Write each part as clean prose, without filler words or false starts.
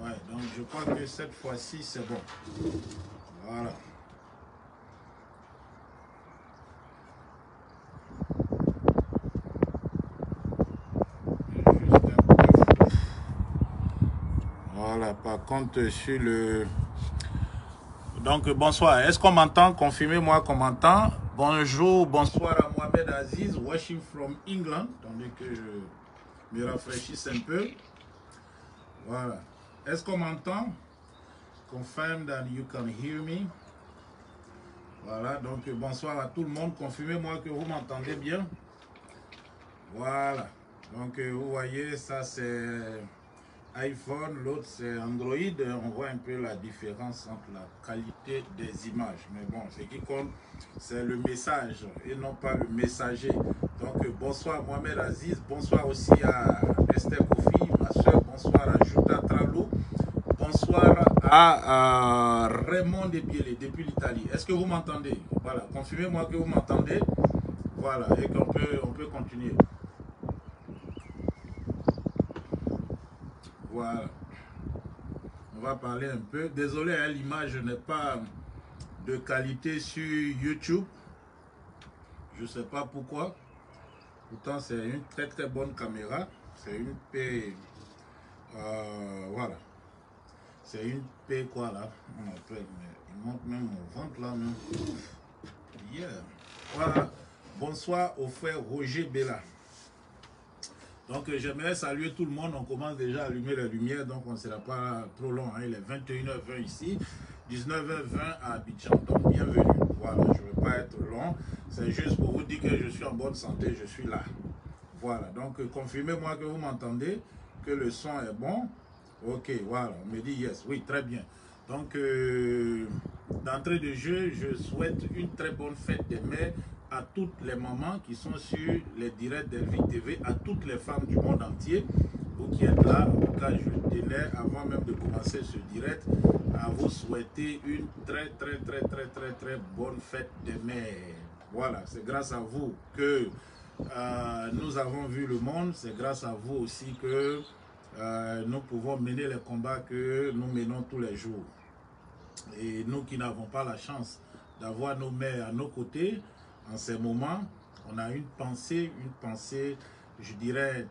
Ouais, donc je crois que cette fois-ci, c'est bon. Voilà. Voilà, par contre, sur le... Donc, bonsoir. Est-ce qu'on m'entend? Confirmez-moi qu'on m'entend. Bonjour, bonsoir à Mohamed Aziz, watching from England. Attendez que je me rafraîchisse un peu. Voilà. Est-ce qu'on m'entend? Confirm that you can hear me. Voilà, donc bonsoir à tout le monde. Confirmez-moi que vous m'entendez bien. Voilà. Donc, vous voyez, ça c'est iPhone, l'autre c'est Android. On voit un peu la différence entre la qualité des images. Mais bon, ce qui compte, c'est le message et non pas le messager. Donc, bonsoir Mohamed Aziz. Bonsoir aussi à Esther Kofi, ma soeur. Bonsoir à Jutta Trallo. Bonsoir à Raymond Debiele depuis l'Italie. Est-ce que vous m'entendez? Voilà, confirmez-moi que vous m'entendez. Voilà, et qu'on peut continuer. Voilà. On va parler un peu. Désolé, hein, l'image n'est pas de qualité sur YouTube. Je ne sais pas pourquoi. Pourtant, c'est une très très bonne caméra. C'est une P... voilà. C'est une P quoi là? On appelle, mais il montre même mon ventre là. Même. Yeah. Voilà. Bonsoir au frère Roger Bella. Donc j'aimerais saluer tout le monde. On commence déjà à allumer les lumières, donc on ne sera pas trop long. Hein. Il est 21h20 ici, 19h20 à Abidjan. Donc bienvenue. Voilà, je ne veux pas être long. C'est juste pour vous dire que je suis en bonne santé, je suis là. Voilà, donc confirmez-moi que vous m'entendez, que le son est bon. Ok, voilà, on me dit yes. Oui, très bien. Donc, d'entrée de jeu, je souhaite une très bonne fête des mères à toutes les mamans qui sont sur les directs d'Elvic TV, à toutes les femmes du monde entier. Vous qui êtes là, en tout cas, je tenais, avant même de commencer ce direct, à vous souhaiter une très bonne fête des mères. Voilà, c'est grâce à vous que nous avons vu le monde, c'est grâce à vous aussi que nous pouvons mener les combats que nous menons tous les jours. Et nous qui n'avons pas la chance d'avoir nos mères à nos côtés, en ces moments, on a une pensée, je dirais,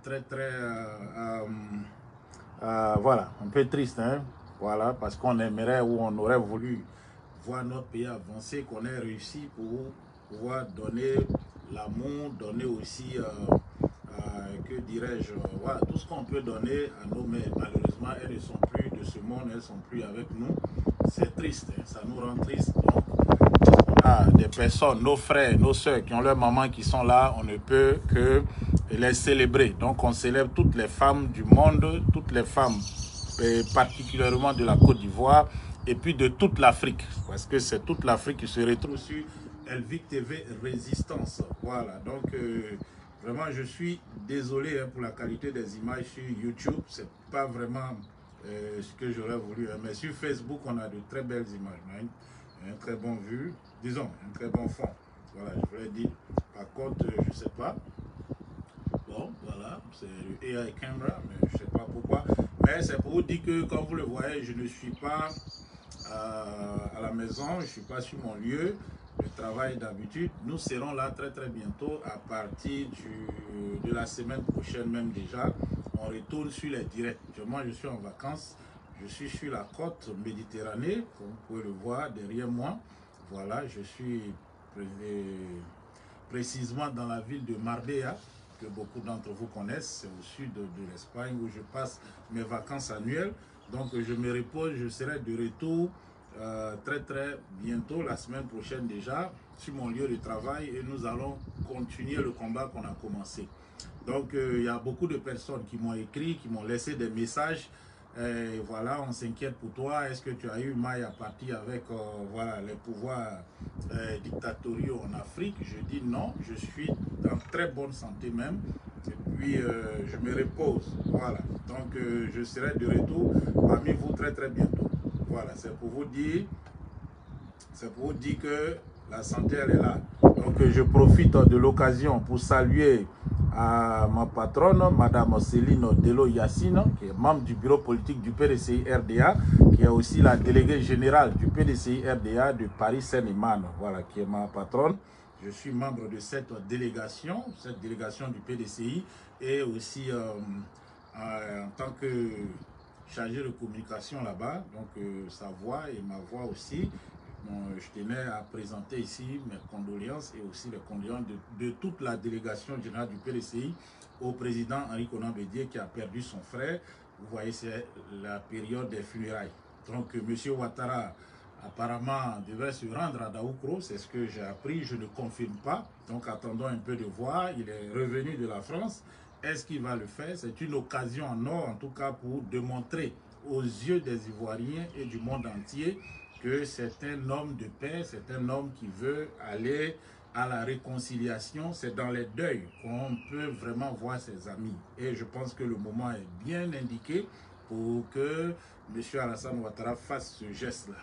voilà, un peu triste, hein? Voilà, parce qu'on aimerait ou on aurait voulu voir notre pays avancer, qu'on ait réussi pour pouvoir donner l'amour, donner aussi, que dirais-je, voilà, tout ce qu'on peut donner à nos mères. Malheureusement, elles ne sont plus de ce monde, elles ne sont plus avec nous. C'est triste, hein, ça nous rend triste. Donc, des personnes, nos frères, nos soeurs qui ont leurs mamans qui sont là, on ne peut que les célébrer. Donc, on célèbre toutes les femmes du monde, toutes les femmes, et particulièrement de la Côte d'Ivoire, et puis de toute l'Afrique, parce que c'est toute l'Afrique qui se retrouve sur Elvic TV Résistance. Voilà, donc vraiment je suis désolé hein, pour la qualité des images sur YouTube, c'est pas vraiment ce que j'aurais voulu, hein. Mais sur Facebook on a de très belles images, hein. Un très bon vue, disons un très bon fond. Voilà, je voulais dire. Par contre, je sais pas. Bon, voilà, c'est le AI camera, mais je sais pas pourquoi. Mais c'est pour vous dire que, comme vous le voyez, je ne suis pas à la maison, je ne suis pas sur mon lieu de travail d'habitude. Nous serons là très bientôt, à partir de la semaine prochaine même déjà. On retourne sur les directs. Moi, je suis en vacances. Je suis sur la côte Méditerranée, comme vous pouvez le voir derrière moi. Voilà, je suis précisément dans la ville de Marbella, que beaucoup d'entre vous connaissent. C'est au sud de l'Espagne où je passe mes vacances annuelles. Donc je me repose, je serai de retour très bientôt, la semaine prochaine déjà, sur mon lieu de travail et nous allons continuer le combat qu'on a commencé. Donc il y a beaucoup de personnes qui m'ont écrit, qui m'ont laissé des messages. Et voilà, on s'inquiète pour toi. Est-ce que tu as eu maille à partir avec voilà, les pouvoirs dictatoriaux en Afrique? Je dis non, je suis en très bonne santé même. Et puis je me repose. Voilà, donc je serai de retour parmi vous très bientôt. Voilà, c'est pour vous dire que la santé elle est là. Donc je profite de l'occasion pour saluer à ma patronne, Madame Céline Delo Yassine, qui est membre du bureau politique du PDCI RDA, qui est aussi la déléguée générale du PDCI RDA de Paris-Seine-et-Marne, voilà, qui est ma patronne. Je suis membre de cette délégation du PDCI, et aussi en tant que chargé de communication là-bas, donc sa voix et ma voix aussi. Bon, je tenais à présenter ici mes condoléances et aussi les condoléances de toute la délégation générale du PDCI au président Henri Konan Bédié qui a perdu son frère. Vous voyez, c'est la période des funérailles. Donc, M. Ouattara apparemment devait se rendre à Daoukro, c'est ce que j'ai appris, je ne confirme pas. Donc, attendons un peu de voir. Il est revenu de la France. Est-ce qu'il va le faire? C'est une occasion en or, en tout cas, pour démontrer aux yeux des Ivoiriens et du monde entier que c'est un homme de paix, c'est un homme qui veut aller à la réconciliation. C'est dans les deuils qu'on peut vraiment voir ses amis. Et je pense que le moment est bien indiqué pour que M. Alassane Ouattara fasse ce geste-là.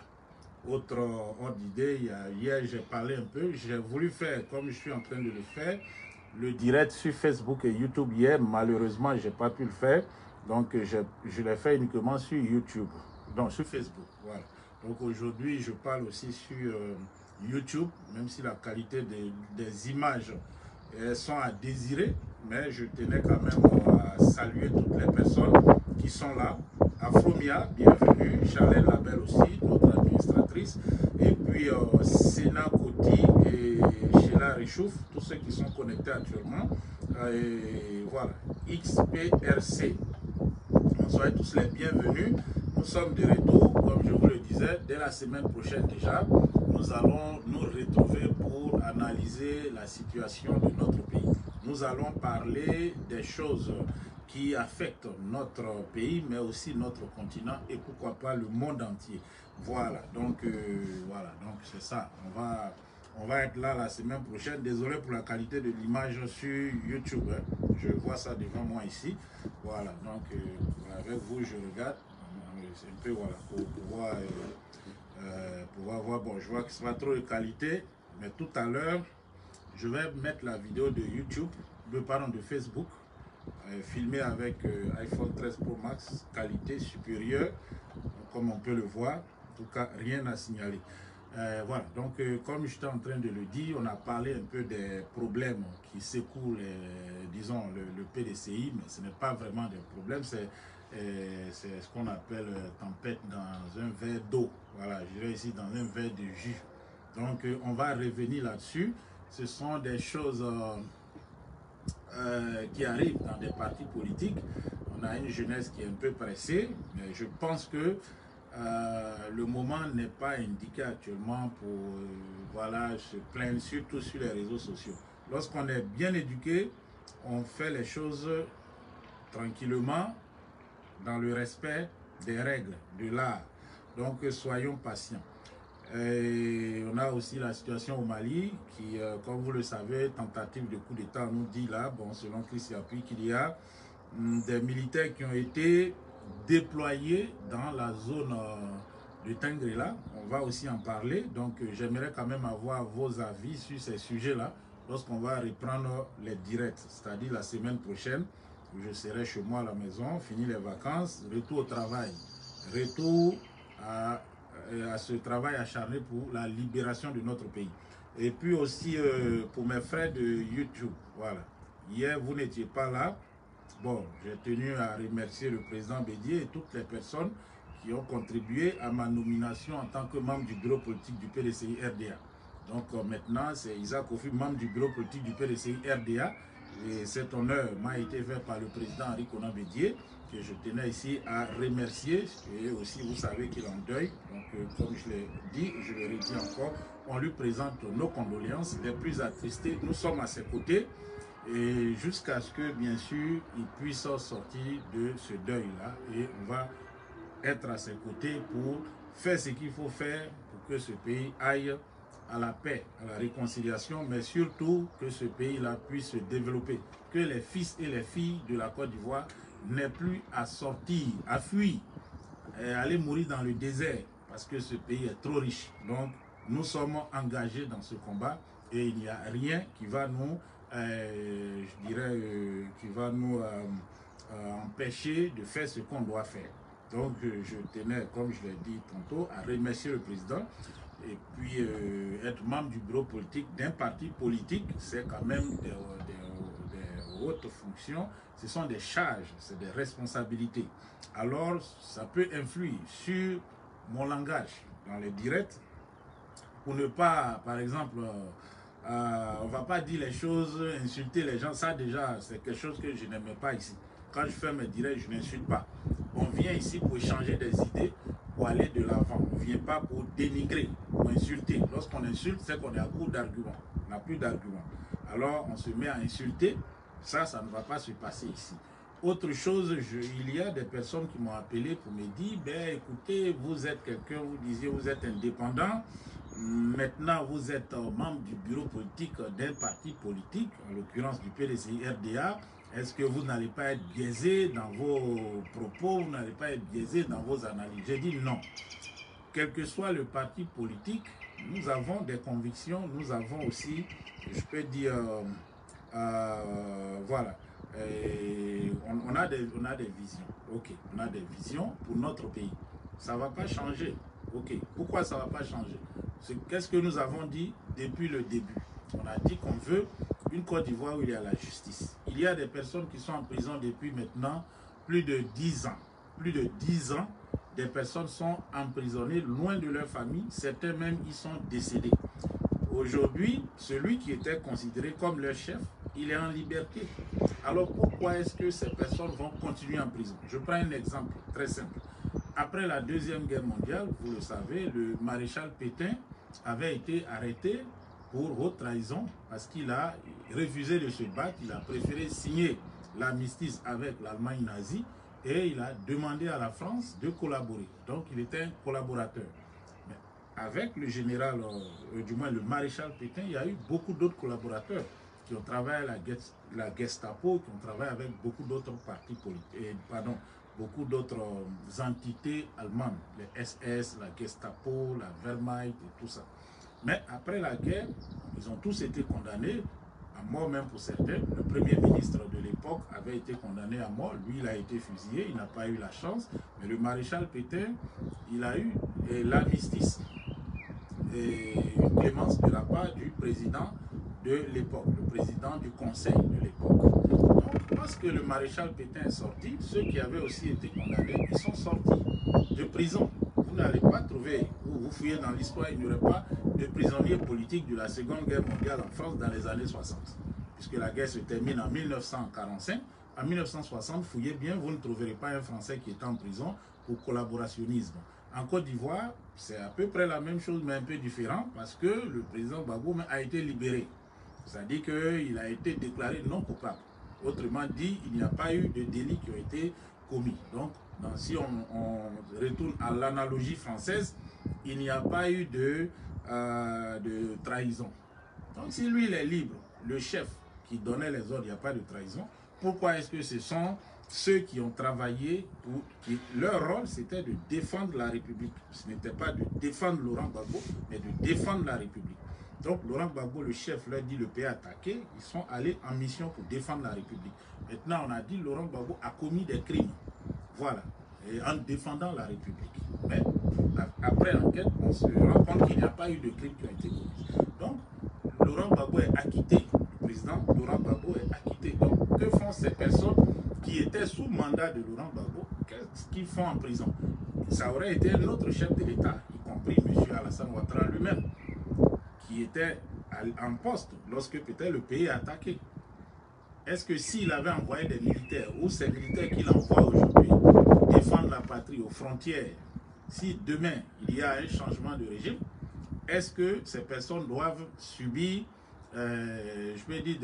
Autre ordre d'idée, hier j'ai parlé un peu, j'ai voulu faire, comme je suis en train de le faire, le direct sur Facebook et YouTube hier. Malheureusement, je n'ai pas pu le faire. Donc, je l'ai fait uniquement sur YouTube, donc sur Facebook. Voilà. Donc aujourd'hui, je parle aussi sur YouTube, même si la qualité des images sont à désirer, mais je tenais quand même à saluer toutes les personnes qui sont là. Afromia, bienvenue, Charlène Labelle aussi, notre administratrice, et puis Sénat Koti et Sheila Richouf, tous ceux qui sont connectés actuellement, et voilà, XPRC. Soyez tous les bienvenus. Nous sommes de retour, comme je vous le disais, dès la semaine prochaine déjà. Nous allons nous retrouver pour analyser la situation de notre pays. Nous allons parler des choses qui affectent notre pays, mais aussi notre continent et pourquoi pas le monde entier. Voilà, donc c'est ça. On va être là la semaine prochaine. Désolé pour la qualité de l'image sur YouTube. Hein. Je vois ça devant moi ici. Voilà, donc avec vous, je regarde. C'est un peu, voilà, pour pouvoir voir. Bon, je vois que ce n'est pas trop de qualité, mais tout à l'heure, je vais mettre la vidéo de YouTube, de Facebook, filmée avec iPhone 13 Pro Max, qualité supérieure, comme on peut le voir. En tout cas, rien à signaler. Voilà, donc comme j'étais en train de le dire, on a parlé un peu des problèmes qui secouent, disons, le PDCI, mais ce n'est pas vraiment des problèmes, c'est ce qu'on appelle tempête dans un verre d'eau. Voilà, je dirais ici dans un verre de jus. Donc on va revenir là-dessus. Ce sont des choses qui arrivent dans des partis politiques. On a une jeunesse qui est un peu pressée, mais je pense que le moment n'est pas indiqué actuellement pour voilà, se plaindre, surtout sur les réseaux sociaux. Lorsqu'on est bien éduqué, on fait les choses tranquillement, dans le respect des règles de l'art. Donc soyons patients. Et on a aussi la situation au Mali qui, comme vous le savez, tentative de coup d'État, on nous dit là, bon, selon Christian Puy, qu'il y a des militaires qui ont été déployés dans la zone de Tengrela. On va aussi en parler. Donc j'aimerais quand même avoir vos avis sur ces sujets-là lorsqu'on va reprendre les directs, c'est-à-dire la semaine prochaine. Je serai chez moi à la maison, fini les vacances, retour au travail, retour à ce travail acharné pour la libération de notre pays. Et puis aussi pour mes frères de YouTube, voilà. Hier, vous n'étiez pas là. Bon, j'ai tenu à remercier le président Bédié et toutes les personnes qui ont contribué à ma nomination en tant que membre du bureau politique du PDCI RDA. Donc maintenant, c'est Isaac Kofi, membre du bureau politique du PDCI RDA. Et cet honneur m'a été fait par le président Henri Konan Bédié, que je tenais ici à remercier. Et aussi, vous savez qu'il est en deuil. Donc, comme je l'ai dit, je le redis encore, on lui présente nos condoléances les plus attristées. Nous sommes à ses côtés. Et jusqu'à ce que, bien sûr, il puisse sortir de ce deuil-là. Et on va être à ses côtés pour faire ce qu'il faut faire pour que ce pays aille à la paix, à la réconciliation, mais surtout que ce pays-là puisse se développer, que les fils et les filles de la Côte d'Ivoire n'aient plus à sortir, à fuir, et aller mourir dans le désert, parce que ce pays est trop riche. Donc, nous sommes engagés dans ce combat et il n'y a rien qui va nous je dirais, qui va nous empêcher de faire ce qu'on doit faire. Donc, je tenais, comme je l'ai dit tantôt, à remercier le président. Et puis, être membre du bureau politique d'un parti politique, c'est quand même des hautes fonctions. Ce sont des charges, c'est des responsabilités. Alors, ça peut influer sur mon langage dans les directs pour ne pas, par exemple, on ne va pas dire les choses, insulter les gens. Ça, déjà, c'est quelque chose que je n'aimais pas ici. Quand je fais mes directs, je n'insulte pas. On vient ici pour échanger des idées, pour aller de l'avant. On ne vient pas pour dénigrer, pour insulter. Lorsqu'on insulte, c'est qu'on est à court d'arguments. On n'a plus d'arguments. Alors, on se met à insulter. Ça ne va pas se passer ici. Autre chose, il y a des personnes qui m'ont appelé pour me dire, ben écoutez, vous êtes quelqu'un, vous disiez, vous êtes indépendant. Maintenant, vous êtes membre du bureau politique d'un parti politique, en l'occurrence du PDCI-RDA. Est-ce que vous n'allez pas être biaisé dans vos propos, vous n'allez pas être biaisé dans vos analyses? J'ai dit non. Quel que soit le parti politique, nous avons des convictions, nous avons aussi, je peux dire, voilà, on a des visions. Ok, on a des visions pour notre pays. Ça ne va pas changer. Ok, pourquoi ça ne va pas changer? Qu'est-ce que nous avons dit depuis le début? On a dit qu'on veut une Côte d'Ivoire où il y a la justice. Il y a des personnes qui sont en prison depuis maintenant plus de 10 ans. Plus de 10 ans, des personnes sont emprisonnées loin de leur famille. Certains même y sont décédés. Aujourd'hui, celui qui était considéré comme leur chef, il est en liberté. Alors pourquoi est-ce que ces personnes vont continuer en prison? Je prends un exemple très simple. Après la Deuxième Guerre mondiale, vous le savez, le maréchal Pétain avait été arrêté pour haute trahison parce qu'il a refusé de se battre. Il a préféré signer l'armistice avec l'Allemagne nazie et il a demandé à la France de collaborer. Donc il était un collaborateur. Mais avec le général, du moins le maréchal Pétain, il y a eu beaucoup d'autres collaborateurs qui ont travaillé à la Gestapo, qui ont travaillé avec beaucoup d'autres partis politiques, beaucoup d'autres entités allemandes, les SS, la Gestapo, la Wehrmacht et tout ça. Mais après la guerre, ils ont tous été condamnés à mort, même pour certains. Le premier ministre de l'époque avait été condamné à mort. Lui, il a été fusillé, il n'a pas eu la chance. Mais le maréchal Pétain, il a eu l'armistice et une clémence de la part du président de l'époque, le président du conseil de l'époque. Donc, lorsque le maréchal Pétain est sorti, ceux qui avaient aussi été condamnés, ils sont sortis de prison. Vous n'allez pas trouver, vous fouillez dans l'histoire, il n'y aurait pas de prisonniers politiques de la Seconde Guerre mondiale en France dans les années 60. Puisque la guerre se termine en 1945. En 1960, fouillez bien, vous ne trouverez pas un Français qui est en prison pour collaborationnisme. En Côte d'Ivoire, c'est à peu près la même chose, mais un peu différent, parce que le président Gbagbo a été libéré. C'est-à-dire qu'il a été déclaré non coupable. Autrement dit, il n'y a pas eu de délits qui ont été commis. Donc, si on retourne à l'analogie française, il n'y a pas eu de trahison. Donc, si lui, il est libre, le chef qui donnait les ordres, il n'y a pas de trahison, pourquoi est-ce que ce sont ceux qui ont travaillé, leur rôle, c'était de défendre la République. Ce n'était pas de défendre Laurent Gbagbo, mais de défendre la République. Donc, Laurent Gbagbo, le chef, leur dit le pays attaqué, ils sont allés en mission pour défendre la République. Maintenant, on a dit Laurent Gbagbo a commis des crimes. Voilà, et en défendant la République. Mais après l'enquête, on se rend compte qu'il n'y a pas eu de crimes qui ont été commis. Donc, Laurent Gbagbo est acquitté. Le président Laurent Gbagbo est acquitté. Donc, que font ces personnes qui étaient sous mandat de Laurent Gbagbo? Qu'est-ce qu'ils font en prison? Ça aurait été un autre chef de l'État, y compris M. Alassane Ouattara lui-même, qui était en poste lorsque peut-être le pays est attaqué. Est-ce que s'il avait envoyé des militaires, ou ces militaires qu'il envoie aujourd'hui, défendre la patrie aux frontières, si demain il y a un changement de régime, est-ce que ces personnes doivent subir, je peux dire,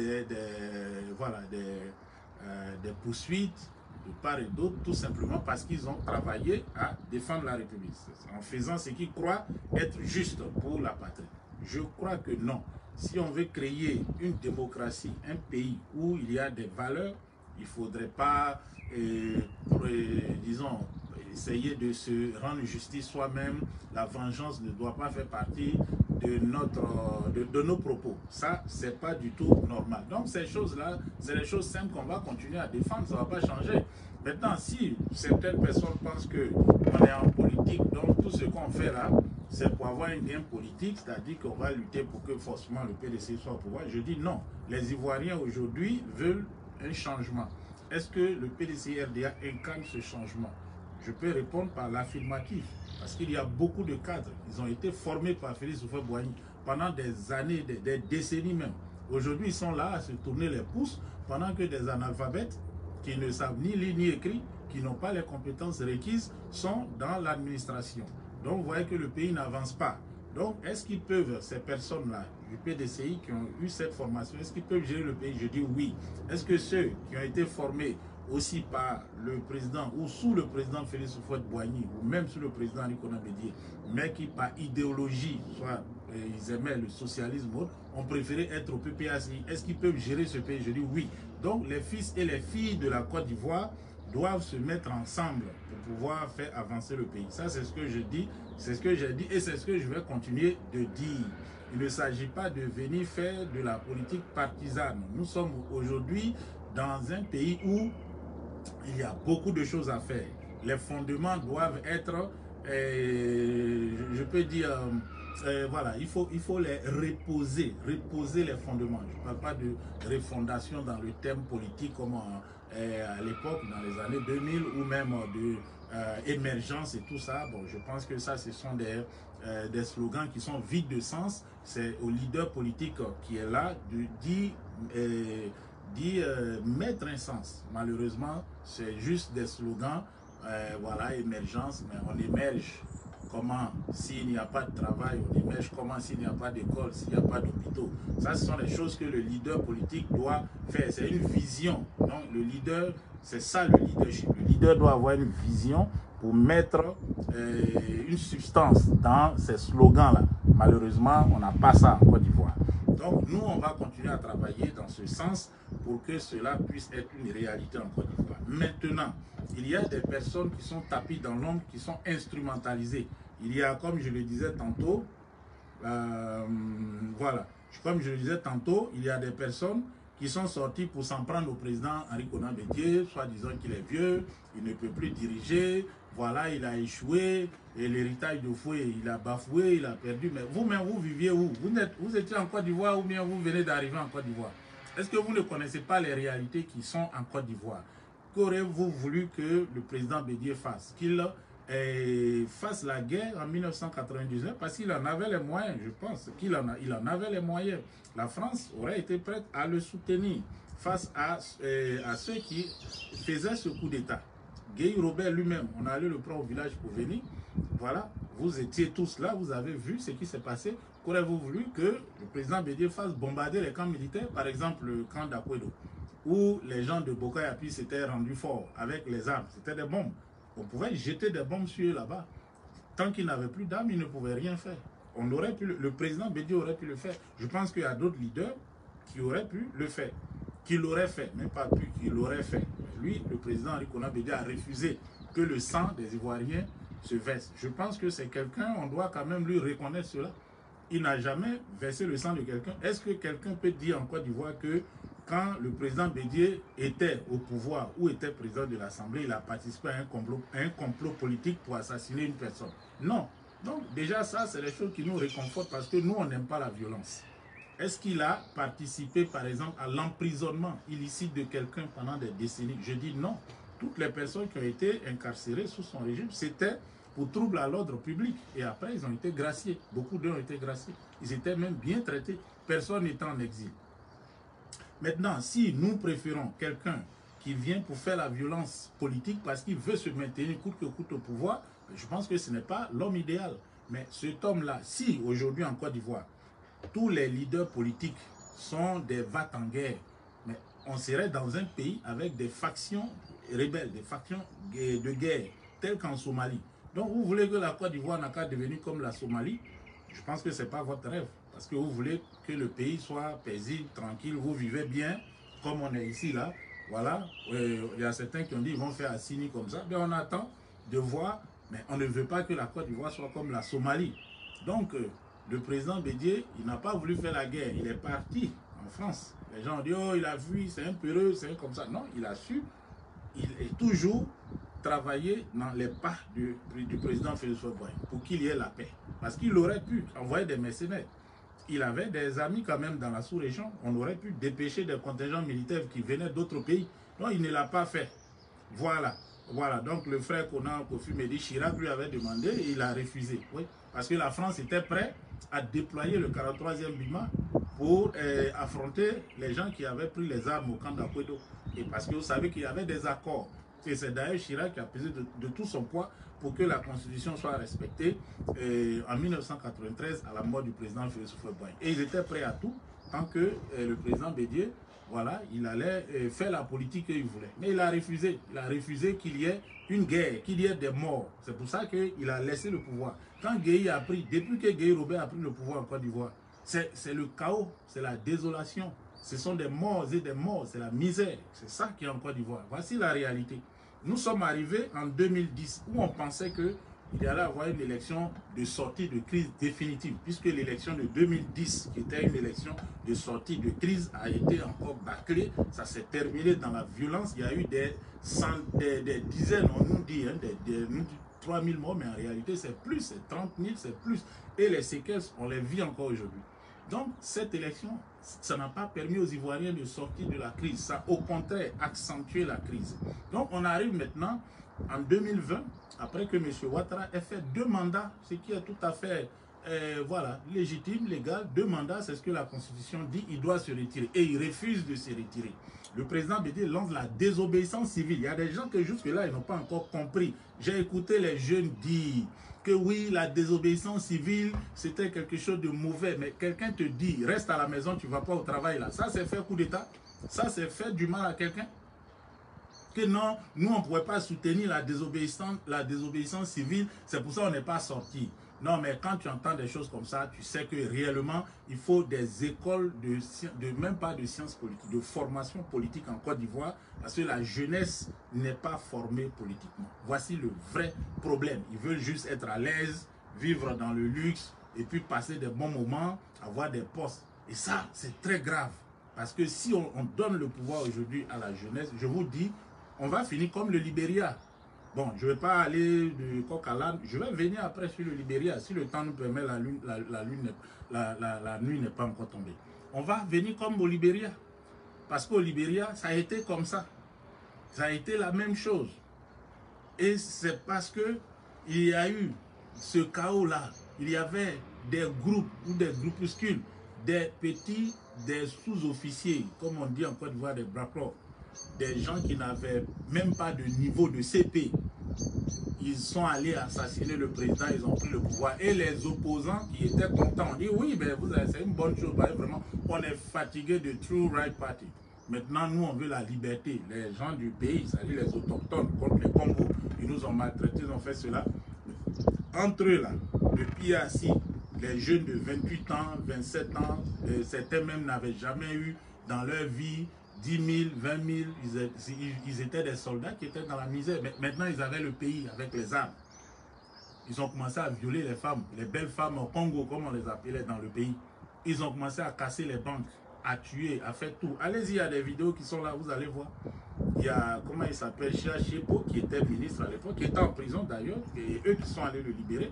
des poursuites de part et d'autre, tout simplement parce qu'ils ont travaillé à défendre la République, en faisant ce qu'ils croient être juste pour la patrie? Je crois que non. Si on veut créer une démocratie, un pays où il y a des valeurs, il ne faudrait pas, disons, essayer de se rendre justice soi-même. La vengeance ne doit pas faire partie de nos propos. Ça, c'est pas du tout normal. Donc ces choses-là, c'est les choses simples qu'on va continuer à défendre, ça ne va pas changer. Maintenant, si certaines personnes pensent qu'on est en politique, donc tout ce qu'on fait là, c'est pour avoir un gain politique, c'est-à-dire qu'on va lutter pour que forcément le PDC soit au pouvoir. Je dis non. Les Ivoiriens aujourd'hui veulent un changement. Est-ce que le PDC-RDA incarne ce changement? Je peux répondre par l'affirmatif. Parce qu'il y a beaucoup de cadres. Ils ont été formés par Félix Houphouët-Boigny pendant des années, des décennies même. Aujourd'hui, ils sont là à se tourner les pouces pendant que des analphabètes qui ne savent ni lire ni écrire, qui n'ont pas les compétences requises, sont dans l'administration. Donc, vous voyez que le pays n'avance pas. Donc, est-ce qu'ils peuvent, ces personnes-là, du PDCI, qui ont eu cette formation, est-ce qu'ils peuvent gérer le pays? Je dis oui. Est-ce que ceux qui ont été formés aussi par le président ou sous le président Félix Houphouët-Boigny ou même sous le président Nicolas Bédié, mais qui par idéologie, soit ils aimaient le socialisme, ont préféré être au PPACI, est-ce qu'ils peuvent gérer ce pays? Je dis oui. Donc les fils et les filles de la Côte d'Ivoire doivent se mettre ensemble pour pouvoir faire avancer le pays. Ça, c'est ce que je dis, c'est ce que j'ai dit et c'est ce que je vais continuer de dire. Il ne s'agit pas de venir faire de la politique partisane. Nous sommes aujourd'hui dans un pays où il y a beaucoup de choses à faire. Les fondements doivent être, je peux dire, voilà, il faut les reposer les fondements. Je ne parle pas de refondation dans le thème politique comme à l'époque, dans les années 2000, ou même de émergence et tout ça. Bon, je pense que ça, ce sont des slogans qui sont vides de sens. C'est au leader politique qui est là de dire mettre un sens. Malheureusement, c'est juste des slogans, voilà, émergence, mais on émerge comment s'il n'y a pas de travail, on émerge comment s'il n'y a pas d'école, s'il n'y a pas d'hôpitaux. Ça, ce sont les choses que le leader politique doit faire. C'est une vision. Donc, le leader, c'est ça le leadership. Le leader doit avoir une vision pour mettre une substance dans ces slogans-là. Malheureusement, on n'a pas ça en Côte d'Ivoire. Donc, nous, on va continuer à travailler dans ce sens pour que cela puisse être une réalité en Côte d'Ivoire. Maintenant, il y a des personnes qui sont tapis dans l'ombre, qui sont instrumentalisées. Il y a, comme je le disais tantôt, voilà, comme je le disais tantôt, il y a des personnes qui sont sorties pour s'en prendre au président Henri Konan Bédié, soit disant qu'il est vieux, il ne peut plus diriger, voilà, il a échoué, et l'héritage de Foué, il a bafoué, il a perdu. Mais vous-même, vous viviez où? Vous étiez en Côte d'Ivoire ou bien vous venez d'arriver en Côte d'Ivoire? Est-ce que vous ne connaissez pas les réalités qui sont en Côte d'Ivoire? Qu'aurez-vous voulu que le président Bédié fasse? Qu'il fasse la guerre en 1999 parce qu'il en avait les moyens, je pense qu'il en avait les moyens. La France aurait été prête à le soutenir face à ceux qui faisaient ce coup d'État. Guy Robert lui-même, on allait le prendre au village pour venir. Voilà, vous étiez tous là, vous avez vu ce qui s'est passé. Qu'aurez-vous voulu que le président Bédié fasse bombarder les camps militaires, par exemple le camp d'Akwedo, où les gens de Boka-Yapi s'étaient rendus forts avec les armes, c'était des bombes. On pouvait jeter des bombes sur eux là-bas. Tant qu'ils n'avaient plus d'armes, ils ne pouvaient rien faire. On aurait pu, le président Bédié aurait pu le faire. Je pense qu'il y a d'autres leaders qui auraient pu le faire. Qui l'auraient fait, même pas pu, qui l'auraient fait. Lui, le président Henri Konan Bédié a refusé que le sang des Ivoiriens se verse. Je pense que c'est quelqu'un, on doit quand même lui reconnaître cela. Il n'a jamais versé le sang de quelqu'un. Est-ce que quelqu'un peut dire en Côte d'Ivoire que quand le président Bédié était au pouvoir ou était président de l'Assemblée, il a participé à un complot politique pour assassiner une personne? Non. Donc déjà ça, c'est les choses qui nous réconfortent parce que nous, on n'aime pas la violence. Est-ce qu'il a participé par exemple à l'emprisonnement illicite de quelqu'un pendant des décennies? Je dis non. Toutes les personnes qui ont été incarcérées sous son régime, c'était pour trouble à l'ordre public. Et après, ils ont été graciés. Beaucoup d'eux ont été graciés. Ils étaient même bien traités. Personne n'était en exil. Maintenant, si nous préférons quelqu'un qui vient pour faire la violence politique parce qu'il veut se maintenir coûte que coûte au pouvoir, je pense que ce n'est pas l'homme idéal. Mais cet homme-là, si aujourd'hui en Côte d'Ivoire, tous les leaders politiques sont des vats en guerre, mais on serait dans un pays avec des factions rebelles, des factions de guerre, telles qu'en Somalie. Donc vous voulez que la Côte d'Ivoire n'a qu'à devenir comme la Somalie? Je pense que ce n'est pas votre rêve. Parce que vous voulez que le pays soit paisible, tranquille, vous vivez bien, comme on est ici, là. Voilà. Il y a certains qui ont dit qu'ils vont faire Assini comme ça. Mais on attend. de voir, mais on ne veut pas que la Côte d'Ivoire soit comme la Somalie. Donc, le président Bédié, il n'a pas voulu faire la guerre, il est parti en France. Les gens ont dit, oh, il a fui, c'est un peureux, c'est un comme ça. Non, il a su, il est toujours travaillé dans les pas du président Félix Houphouët-Boigny pour qu'il y ait la paix. Parce qu'il aurait pu envoyer des mercenaires. Il avait des amis quand même dans la sous-région. On aurait pu dépêcher des contingents militaires qui venaient d'autres pays. Non, il ne l'a pas fait. Voilà. Voilà. Donc le frère Konan Kofi Medi Chirac lui avait demandé et il a refusé. Oui. Parce que la France était prête à déployer le 43e BIMA pour affronter les gens qui avaient pris les armes au camp d'Akwedo. Et parce que vous savez qu'il y avait des accords. Et c'est d'ailleurs Chirac qui a pesé de tout son poids pour que la Constitution soit respectée en 1993 à la mort du président Félix Houphouët-Boigny. Et ils étaient prêts à tout tant que le président Bédié, voilà, il allait faire la politique qu'il voulait. Mais il a refusé. Il a refusé qu'il y ait une guerre, qu'il y ait des morts. C'est pour ça qu'il a laissé le pouvoir. Quand Gueye a pris, depuis que Gueye Robert a pris le pouvoir en Côte d'Ivoire, c'est le chaos, c'est la désolation. Ce sont des morts et des morts, c'est la misère. C'est ça qui est en Côte d'Ivoire. Voici la réalité. Nous sommes arrivés en 2010 où on pensait qu'il y allait avoir une élection de sortie de crise définitive, puisque l'élection de 2010, qui était une élection de sortie de crise, a été encore bâclée. Ça s'est terminé dans la violence. Il y a eu des dizaines, on nous dit, hein, 3000 morts, mais en réalité c'est plus, c'est 30 000, c'est plus. Et les séquelles, on les vit encore aujourd'hui. Donc, cette élection, ça n'a pas permis aux Ivoiriens de sortir de la crise. Ça, au contraire, accentué la crise. Donc, on arrive maintenant en 2020, après que M. Ouattara ait fait 2 mandats, ce qui est tout à fait voilà, légitime, légal. 2 mandats, c'est ce que la Constitution dit, il doit se retirer. Et il refuse de se retirer. Le président Bédié lance la désobéissance civile. Il y a des gens que jusque-là, ils n'ont pas encore compris. J'ai écouté les jeunes dire que oui, la désobéissance civile, c'était quelque chose de mauvais. Mais quelqu'un te dit, reste à la maison, tu ne vas pas au travail là. Ça, c'est faire coup d'État. Ça, c'est faire du mal à quelqu'un. Que non, nous, on ne pourrait pas soutenir la désobéissance civile. C'est pour ça qu'on n'est pas sorti. Non, mais quand tu entends des choses comme ça, tu sais que réellement, il faut des écoles même pas de sciences politiques, de formation politique en Côte d'Ivoire, parce que la jeunesse n'est pas formée politiquement. Voici le vrai problème. Ils veulent juste être à l'aise, vivre dans le luxe, et puis passer des bons moments, avoir des postes. Et ça, c'est très grave. Parce que si on donne le pouvoir aujourd'hui à la jeunesse, je vous dis, on va finir comme le Libéria. Bon, je ne vais pas aller de coq à l'âne. Je vais venir après sur le Libéria. Si le temps nous permet, la nuit n'est pas encore tombée. On va venir comme au Libéria. Parce qu'au Libéria, ça a été comme ça. Ça a été la même chose. Et c'est parce que il y a eu ce chaos-là. Il y avait des groupes ou des groupuscules, des petits, des sous-officiers, comme on dit en Côte d'Ivoire, des braqueurs. Des gens qui n'avaient même pas de niveau de CP. Ils sont allés assassiner le président, ils ont pris le pouvoir. Et les opposants qui étaient contents, on dit oui, ben c'est une bonne chose. Vraiment, on est fatigué de True Right Party. Maintenant, nous, on veut la liberté. Les gens du pays, c'est-à-dire les autochtones, contre les Congos, ils nous ont maltraités, ils ont fait cela. Entre eux, là, depuis assis, les jeunes de 28 ans, 27 ans, certains même n'avaient jamais eu dans leur vie 10 000, 20 000, ils étaient des soldats qui étaient dans la misère. Mais maintenant, ils avaient le pays avec les armes. Ils ont commencé à violer les femmes, les belles femmes au Congo, comme on les appelait dans le pays. Ils ont commencé à casser les banques, à tuer, à faire tout. Allez-y, il y a des vidéos qui sont là, vous allez voir. Il y a, comment il s'appelle, Chia Chepo, qui était ministre à l'époque, qui était en prison d'ailleurs, et eux qui sont allés le libérer.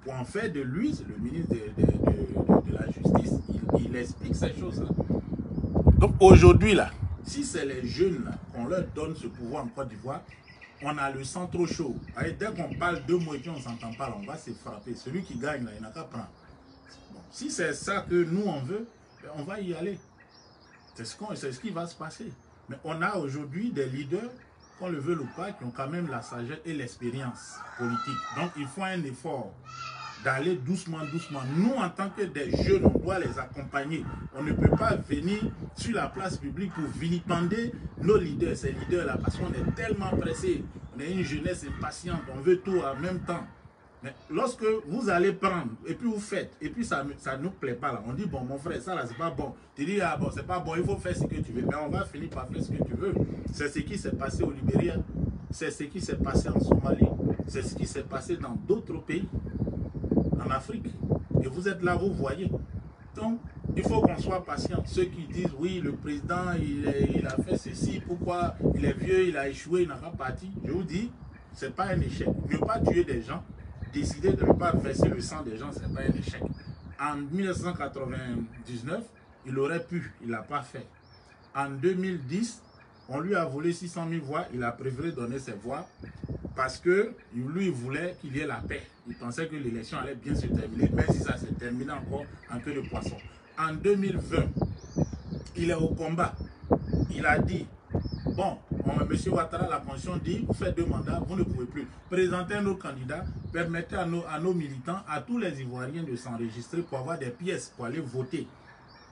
Pour en faire de lui, le ministre de la Justice, il explique ces choses-là. Donc aujourd'hui, là, si c'est les jeunes qu'on leur donne ce pouvoir en Côte d'Ivoire, on a le sang trop chaud. Allez, dès qu'on parle 2 mots et puis on ne s'entend pas, là, on va se frapper. Celui qui gagne, là, il n'a qu'à prendre. Bon, si c'est ça que nous, on veut, ben, on va y aller. C'est ce qui va se passer. Mais on a aujourd'hui des leaders, qu'on le veut ou pas, qui ont quand même la sagesse et l'expérience politique. Donc il faut un effort d'aller doucement, doucement. Nous, en tant que des jeunes, on doit les accompagner. On ne peut pas venir sur la place publique pour vilipender nos leaders, ces leaders-là, parce qu'on est tellement pressés. On est une jeunesse impatiente, on veut tout en même temps. Mais lorsque vous allez prendre, et puis vous faites, et puis ça ne nous plaît pas là, on dit, bon, mon frère, ça là, c'est pas bon. Tu dis, ah bon, c'est pas bon, il faut faire ce que tu veux. Mais on va finir par faire ce que tu veux. C'est ce qui s'est passé au Libéria. c'est ce qui s'est passé en Somalie, c'est ce qui s'est passé dans d'autres pays en Afrique. Et vous êtes là, vous voyez. Donc, il faut qu'on soit patient. Ceux qui disent, oui, le président, il a fait ceci, pourquoi il est vieux, il a échoué, il n'a pas parti. Je vous dis, ce n'est pas un échec. Ne pas tuer des gens, décider de ne pas verser le sang des gens, ce n'est pas un échec. En 1999, il aurait pu, il ne l'a pas fait. En 2010, on lui a volé 600 000 voix, il a préféré donner ses voix parce que lui, il voulait qu'il y ait la paix. Il pensait que l'élection allait bien se terminer, même si ça s'est terminé encore en queue de poisson. En 2020, il est au combat. Il a dit, bon, M. Ouattara, la Constitution dit, vous faites 2 mandats, vous ne pouvez plus. Présentez un autre candidat, permettez à nos militants, à tous les Ivoiriens de s'enregistrer pour avoir des pièces, pour aller voter.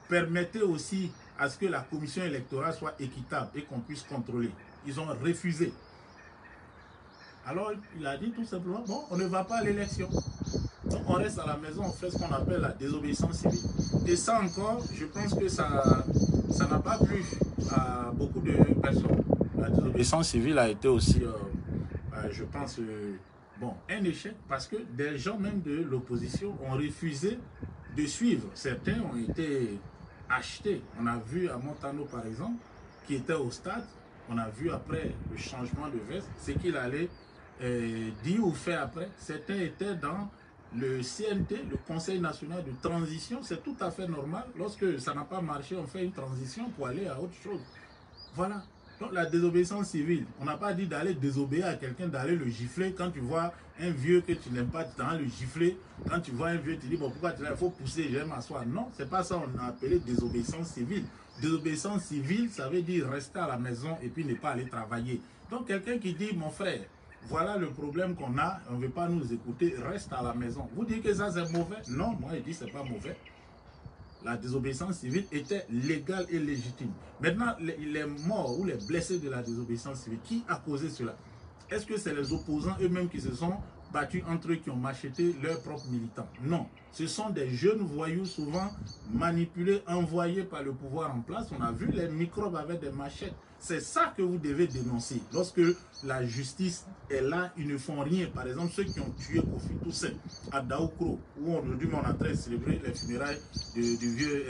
Permettez aussi à ce que la commission électorale soit équitable et qu'on puisse contrôler. Ils ont refusé. Alors, il a dit tout simplement, bon, on ne va pas à l'élection. Donc, on reste à la maison, on fait ce qu'on appelle la désobéissance civile. Et ça encore, je pense que ça n'a pas plu à beaucoup de personnes. La désobéissance civile a été aussi, je pense, bon, un échec parce que des gens même de l'opposition ont refusé de suivre. Certains ont été achetés. On a vu à Montano, par exemple, qui était au stade, on a vu après le changement de veste, ce qu'il allait dire ou faire après. Certains étaient dans le CNT, le Conseil national de transition. C'est tout à fait normal. Lorsque ça n'a pas marché, on fait une transition pour aller à autre chose. Voilà. Donc la désobéissance civile, on n'a pas dit d'aller désobéir à quelqu'un, d'aller le gifler. Quand tu vois un vieux que tu n'aimes pas, tu t'en le gifler. Quand tu vois un vieux, tu dis, bon, pourquoi tu l'as, il faut pousser, j'aime m'asseoir. Non, c'est pas ça, on a appelé désobéissance civile. Désobéissance civile, ça veut dire rester à la maison et puis ne pas aller travailler. Donc quelqu'un qui dit, mon frère, voilà le problème qu'on a, on ne veut pas nous écouter, reste à la maison. Vous dites que ça c'est mauvais? Non, moi je dis que ce n'est pas mauvais. La désobéissance civile était légale et légitime. Maintenant, les morts ou les blessés de la désobéissance civile, qui a causé cela? Est-ce que c'est les opposants eux-mêmes qui se sont battus entre eux, qui ont macheté leurs propres militants? Non. Ce sont des jeunes voyous, souvent manipulés, envoyés par le pouvoir en place. On a vu les microbes avec des machettes. C'est ça que vous devez dénoncer. Lorsque la justice est là, ils ne font rien. Par exemple, ceux qui ont tué Kofi Toussaint à Daoukro, où aujourd'hui on est en train de célébrer les funérailles du vieux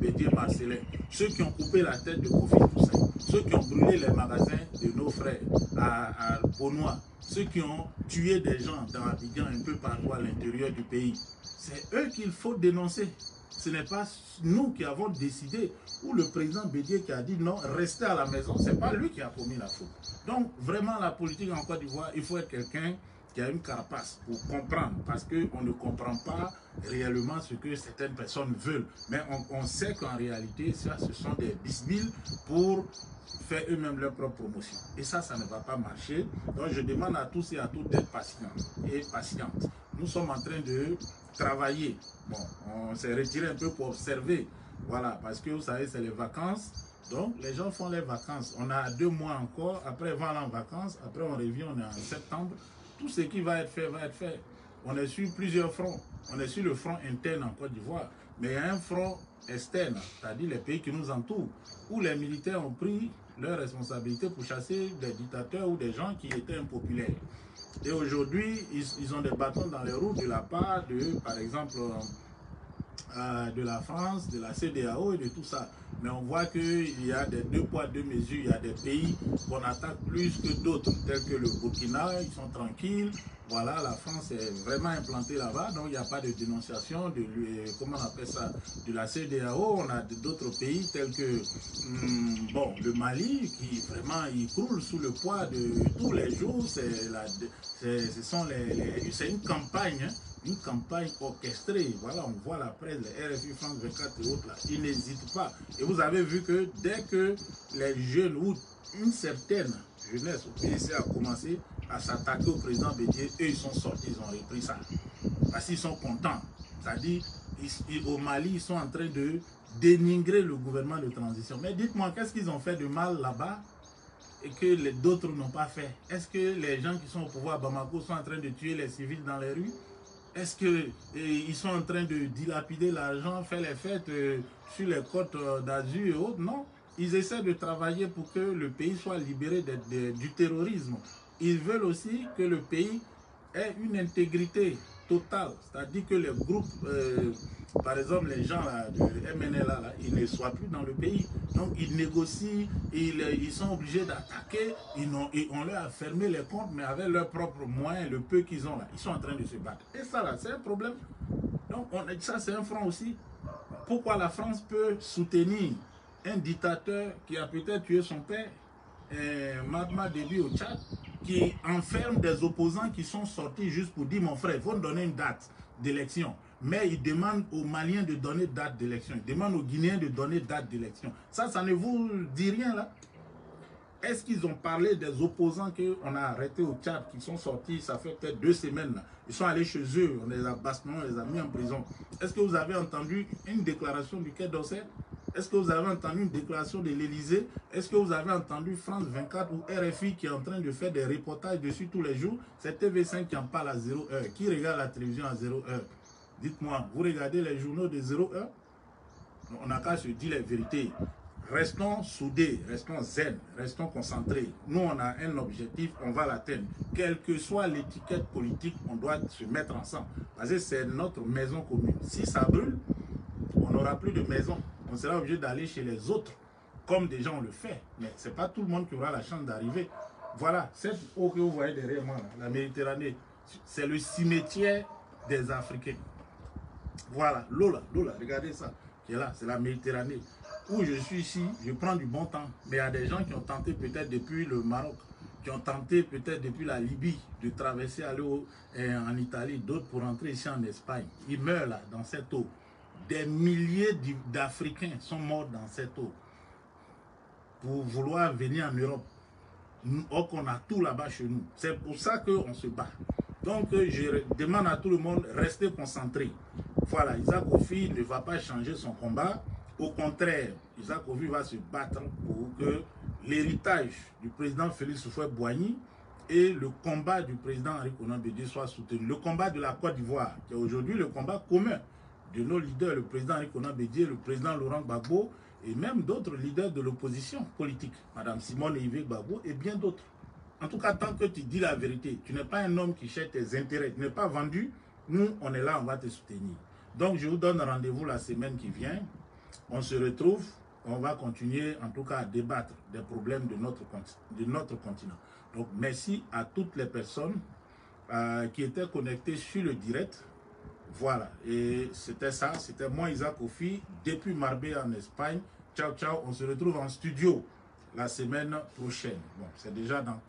Bédier Marcelin. Ceux qui ont coupé la tête de Kofi Toussaint. Ceux qui ont brûlé les magasins de nos frères à Bonois. Ceux qui ont tué des gens dans Abidjan, un peu partout à l'intérieur du pays. C'est eux qu'il faut dénoncer. Ce n'est pas nous qui avons décidé, ou le président Bédier qui a dit non, restez à la maison, ce n'est pas lui qui a commis la faute. Donc vraiment la politique en Côte d'Ivoire, il faut être quelqu'un qui a une carapace pour comprendre, parce qu'on ne comprend pas réellement ce que certaines personnes veulent. Mais on sait qu'en réalité, ça, ce sont des bisbilles pour faire eux-mêmes leur propre promotion. Et ça ne va pas marcher. Donc je demande à tous et à toutes d'être patients et patientes. Nous sommes en train de travailler. Bon, on s'est retiré un peu pour observer. Voilà, parce que vous savez, c'est les vacances. Donc, les gens font les vacances. On a 2 mois encore. Après, ils vont aller en vacances. Après, on revient, on est en septembre. Tout ce qui va être fait, va être fait. On est sur plusieurs fronts. On est sur le front interne en Côte d'Ivoire. Mais il y a un front externe, c'est-à-dire les pays qui nous entourent, où les militaires ont pris leurs responsabilités pour chasser des dictateurs ou des gens qui étaient impopulaires. Et aujourd'hui, ils ont des bâtons dans les roues de la part de, par exemple, de la France, de la CEDEAO et de tout ça. Mais on voit qu'il y a des 2 poids 2 mesures. Il y a des pays qu'on attaque plus que d'autres, tels que le Burkina, ils sont tranquilles. Voilà, la France est vraiment implantée là-bas, donc il n'y a pas de dénonciation de, comment on appelle ça, de la CEDEAO. On a d'autres pays tels que bon, le Mali, qui vraiment il croule sous le poids de tous les jours. C'est une campagne, hein. Une campagne orchestrée. Voilà, on voit la presse, les RFI, France 24 et autres là. Ils n'hésitent pas. Et vous avez vu que dès que les jeunes ou une certaine jeunesse au PDC a commencé à s'attaquer au président Bédier, eux ils sont sortis, ils ont repris ça. Parce qu'ils sont contents. C'est-à-dire, au Mali, ils sont en train de dénigrer le gouvernement de transition. Mais dites-moi, qu'est-ce qu'ils ont fait de mal là-bas et que d'autres n'ont pas fait? Est-ce que les gens qui sont au pouvoir à Bamako sont en train de tuer les civils dans les rues? Est-ce qu'ils sont en train de dilapider l'argent, faire les fêtes sur les côtes d'Azur et autres? Non. Ils essaient de travailler pour que le pays soit libéré du terrorisme. ils veulent aussi que le pays ait une intégrité totale. C'est-à-dire que les groupes, par exemple les gens là, du MNLA, là, ils ne soient plus dans le pays. Donc ils négocient, ils sont obligés d'attaquer, on leur a fermé les comptes, mais avec leurs propres moyens, le peu qu'ils ont là, ils sont en train de se battre. Et ça là, c'est un problème. Donc ça c'est un front aussi. Pourquoi la France peut soutenir un dictateur qui a peut-être tué son père, Mahatma Déby au Tchad, qui enferme des opposants qui sont sortis juste pour dire, mon frère, il faut nous donner une date d'élection. Mais il demande aux Maliens de donner date d'élection. Il demande aux Guinéens de donner date d'élection. Ça ne vous dit rien là? Est-ce qu'ils ont parlé des opposants qu'on a arrêtés au Tchad, qui sont sortis, ça fait peut-être 2 semaines là. Ils sont allés chez eux, on les a bassement, on les a mis en prison. Est-ce que vous avez entendu une déclaration du Quai d'Orsay? Est-ce que vous avez entendu une déclaration de l'Élysée? Est-ce que vous avez entendu France 24 ou RFI qui est en train de faire des reportages dessus tous les jours? C'est TV5 qui en parle à 0 heure. Qui regarde la télévision à 0 heure? Dites-moi, vous regardez les journaux de 0 heure? On n'a qu'à se dire les vérités. Restons soudés, restons zen, restons concentrés. Nous, on a un objectif, on va l'atteindre. Quelle que soit l'étiquette politique, on doit se mettre ensemble. Parce que c'est notre maison commune. Si ça brûle, on n'aura plus de maison. On sera obligé d'aller chez les autres, comme des gens le font. Mais ce n'est pas tout le monde qui aura la chance d'arriver. Voilà, cette eau que vous voyez derrière moi, la Méditerranée, c'est le cimetière des Africains. Voilà, l'eau là, regardez ça, qui est là, c'est la Méditerranée. Où je suis ici, je prends du bon temps. Mais il y a des gens qui ont tenté peut-être depuis le Maroc, qui ont tenté peut-être depuis la Libye de traverser, aller en Italie, d'autres pour rentrer ici en Espagne. Ils meurent là, dans cette eau. Des milliers d'Africains sont morts dans cette eau pour vouloir venir en Europe. Or qu'on a tout là-bas chez nous. C'est pour ça qu'on se bat. Donc je demande à tout le monde, restez concentrés. Voilà, Isaac Kofi ne va pas changer son combat. Au contraire, Isaac Kofi va se battre pour que l'héritage du président Félix Houphouët-Boigny et le combat du président Henri Konan Bédié soient soutenus. Le combat de la Côte d'Ivoire, qui est aujourd'hui le combat commun de nos leaders, le président Henri Konan Bédié, le président Laurent Gbagbo, et même d'autres leaders de l'opposition politique, Madame Simone Yves Gbagbo et bien d'autres. En tout cas, tant que tu dis la vérité, tu n'es pas un homme qui cherche tes intérêts, tu n'es pas vendu, nous, on est là, on va te soutenir. Donc, je vous donne rendez-vous la semaine qui vient. On se retrouve, on va continuer en tout cas à débattre des problèmes de notre continent. Donc, merci à toutes les personnes qui étaient connectées sur le direct. Voilà, et c'était ça, c'était moi Isaac Kofi, depuis Marbella en Espagne. Ciao, ciao, on se retrouve en studio la semaine prochaine. Bon, c'est déjà dans